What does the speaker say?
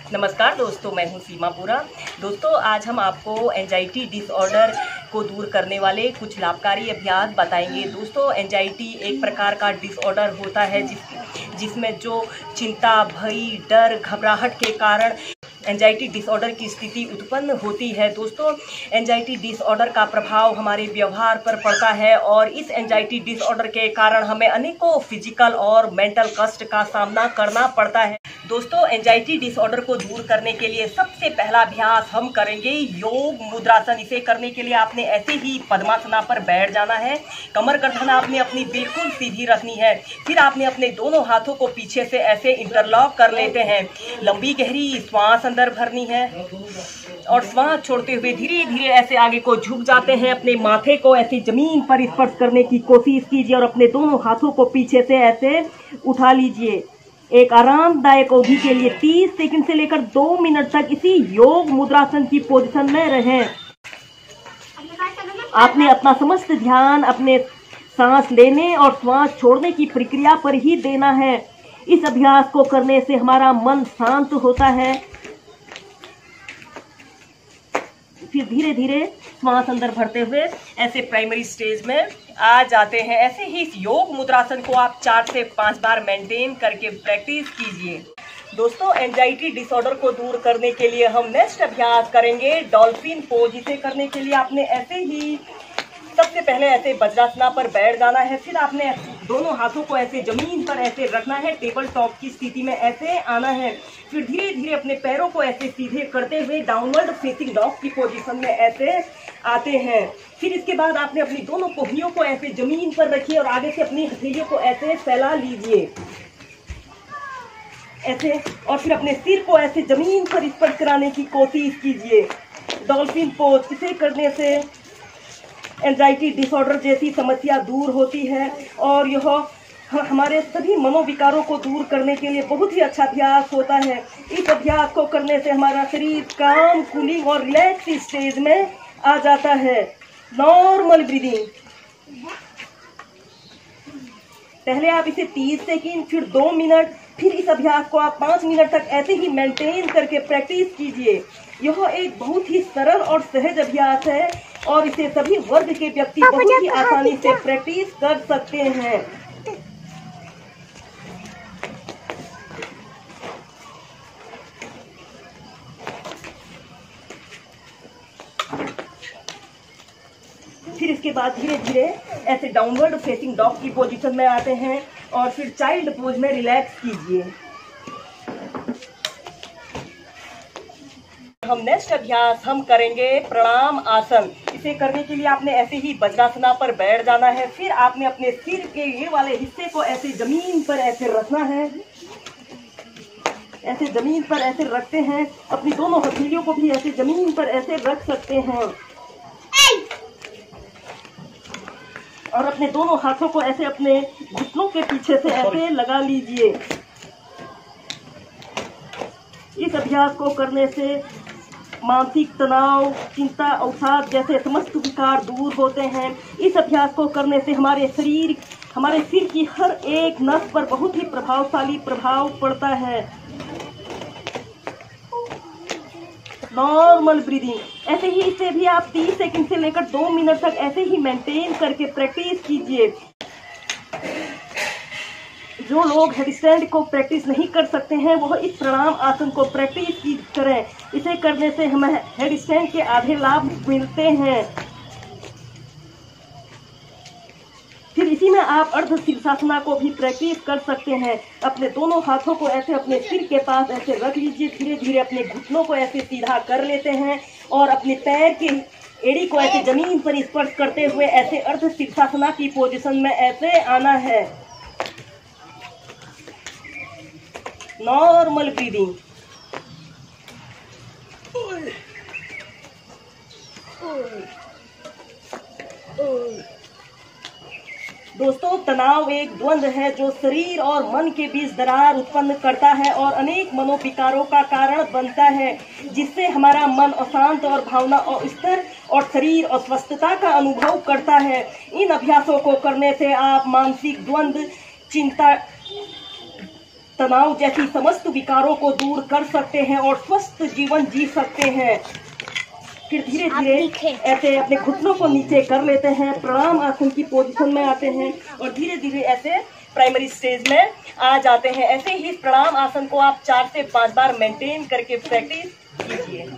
नमस्कार दोस्तों, मैं हूं सीमापुरा। दोस्तों, आज हम आपको एंजाइटी डिसऑर्डर को दूर करने वाले कुछ लाभकारी अभ्यास बताएंगे। दोस्तों, एंजाइटी एक प्रकार का डिसऑर्डर होता है जिसमें जो चिंता, भय, डर, घबराहट के कारण एंजाइटी डिसऑर्डर की स्थिति उत्पन्न होती है। दोस्तों, एंजाइटी डिसऑर्डर का प्रभाव हमारे व्यवहार पर पड़ता है और इस एंजाइटी डिसऑर्डर के कारण हमें अनेकों फिजिकल और मेंटल कष्ट का सामना करना पड़ता है। दोस्तों, एंजाइटी डिसऑर्डर को दूर करने के लिए सबसे पहला अभ्यास हम करेंगे योग मुद्रासन। इसे करने के लिए आपने ऐसे ही पद्मासना पर बैठ जाना है। कमर गर्दन आपने अपनी बिल्कुल सीधी रखनी है। फिर आपने अपने दोनों हाथों को पीछे से ऐसे इंटरलॉक कर लेते हैं। लंबी गहरी श्वास अंदर भरनी है और श्वास छोड़ते हुए धीरे धीरे ऐसे आगे को झुक जाते हैं। अपने माथे को ऐसे जमीन पर स्पर्श करने की कोशिश कीजिए और अपने दोनों हाथों को पीछे से ऐसे उठा लीजिए। एक आरामदायक अवधि के लिए 30 सेकंड से लेकर 2 मिनट तक इसी योग मुद्रासन की पोजीशन में रहें। आपने अपना समस्त ध्यान अपने सांस लेने और श्वास छोड़ने की प्रक्रिया पर ही देना है। इस अभ्यास को करने से हमारा मन शांत होता है। फिर धीरे धीरे श्वास अंदर भरते हुए ऐसे प्राइमरी स्टेज में आ जाते हैं। ऐसे ही इस योग मुद्रासन को आप 4 से 5 बार मेंटेन करके प्रैक्टिस कीजिए। दोस्तों, एंजाइटी डिसऑर्डर को दूर करने के लिए हम नेक्स्ट अभ्यास करेंगे डॉल्फिन पोज। इसे करने के लिए आपने ऐसे ही सबसे पहले ऐसे वज्रासना पर बैठ जाना है। फिर आपने दोनों हाथों को ऐसे जमीन पर ऐसे रखना है। टेबल टॉप की स्थिति में ऐसे आना है। फिर धीरे धीरे अपने पैरों को ऐसे सीधे करते हुए डाउनवर्ड फेसिंग डॉग की पोजीशन में ऐसे आते हैं। फिर इसके बाद आपने अपनी दोनों कोहनियों को ऐसे जमीन पर रखिए और आगे से अपनी हथेलियों को ऐसे फैला लीजिए ऐसे, और फिर अपने सिर को ऐसे जमीन पर स्पर्श कराने की कोशिश कीजिए। डॉल्फिन पोज, इसे करने से एंजाइटी डिसऑर्डर जैसी समस्या दूर होती है और यह हमारे सभी मनोविकारों को दूर करने के लिए बहुत ही अच्छा अभ्यास होता है। इस अभ्यास को करने से हमारा शरीर काम, कूलिंग और रिलैक्स स्टेज में आ जाता है। नॉर्मल ब्रीदिंग, पहले आप इसे 30 सेकंड, फिर 2 मिनट, फिर इस अभ्यास को आप 5 मिनट तक ऐसे ही मेंटेन करके प्रैक्टिस कीजिए। यह एक बहुत ही सरल और सहज अभ्यास है और इसे सभी वर्ग के व्यक्ति बहुत ही आसानी से प्रैक्टिस कर सकते हैं। फिर इसके बाद धीरे धीरे ऐसे डाउनवर्ड फेसिंग डॉग की पोजीशन में आते हैं और फिर चाइल्ड पोज में रिलैक्स कीजिए। हम नेक्स्ट अभ्यास हम करेंगे प्रणाम आसन। इसे करने के लिए आपने ऐसे ही वज्रासना पर बैठ जाना है। फिर आपने अपने सिर के ये वाले हिस्से को ऐसे जमीन पर ऐसे रखना है। ऐसे जमीन पर ऐसे रखते हैं। अपनी दोनों हथेलियों को भी ऐसे जमीन पर ऐसे रख सकते हैं और अपने दोनों हाथों को ऐसे अपने घुटनों के पीछे से ऐसे लगा लीजिए। इस अभ्यास को करने से मानसिक तनाव, चिंता, अवसाद जैसे समस्त विकार दूर होते हैं। इस अभ्यास को करने से हमारे सिर की हर एक नस पर बहुत ही प्रभावशाली प्रभाव पड़ता है। नॉर्मल ब्रीदिंग, ऐसे ही इसे भी आप 30 सेकंड से लेकर 2 मिनट तक ऐसे ही मेंटेन करके प्रैक्टिस कीजिए। जो लोग हेडस्टैंड को प्रैक्टिस नहीं कर सकते हैं वह इस प्रणाम आसन को प्रैक्टिस करें। इसे करने से हमें हेडस्टैंड के आधे लाभ मिलते हैं। फिर इसी में आप अर्ध शीर्षासना को भी प्रैक्टिस कर सकते हैं। अपने दोनों हाथों को ऐसे अपने सिर के पास ऐसे रख लीजिए। धीरे धीरे अपने घुटनों को ऐसे सीधा कर लेते हैं और अपने पैर की एड़ी को ऐसे जमीन पर स्पर्श करते हुए ऐसे अर्ध शीर्षासना की पोजीशन में ऐसे आना है। नॉर्मल ब्रीदिंग, दोस्तों, तनाव एक द्वंद्व है जो शरीर और मन के बीच दरार उत्पन्न करता है और अनेक मनोविकारों का कारण बनता है, जिससे हमारा मन अशांत और भावना अस्थिर और शरीर अस्वस्थता का अनुभव करता है। इन अभ्यासों को करने से आप मानसिक द्वंद्व, चिंता, तनाव जैसी समस्त विकारों को दूर कर सकते हैं और स्वस्थ जीवन जी सकते हैं। फिर धीरे धीरे ऐसे अपने घुटनों को नीचे कर लेते हैं, प्रणाम आसन की पोजीशन में आते हैं और धीरे धीरे ऐसे प्राइमरी स्टेज में आ जाते हैं। ऐसे ही प्रणाम आसन को आप 4 से 5 बार मेंटेन करके प्रैक्टिस कीजिए।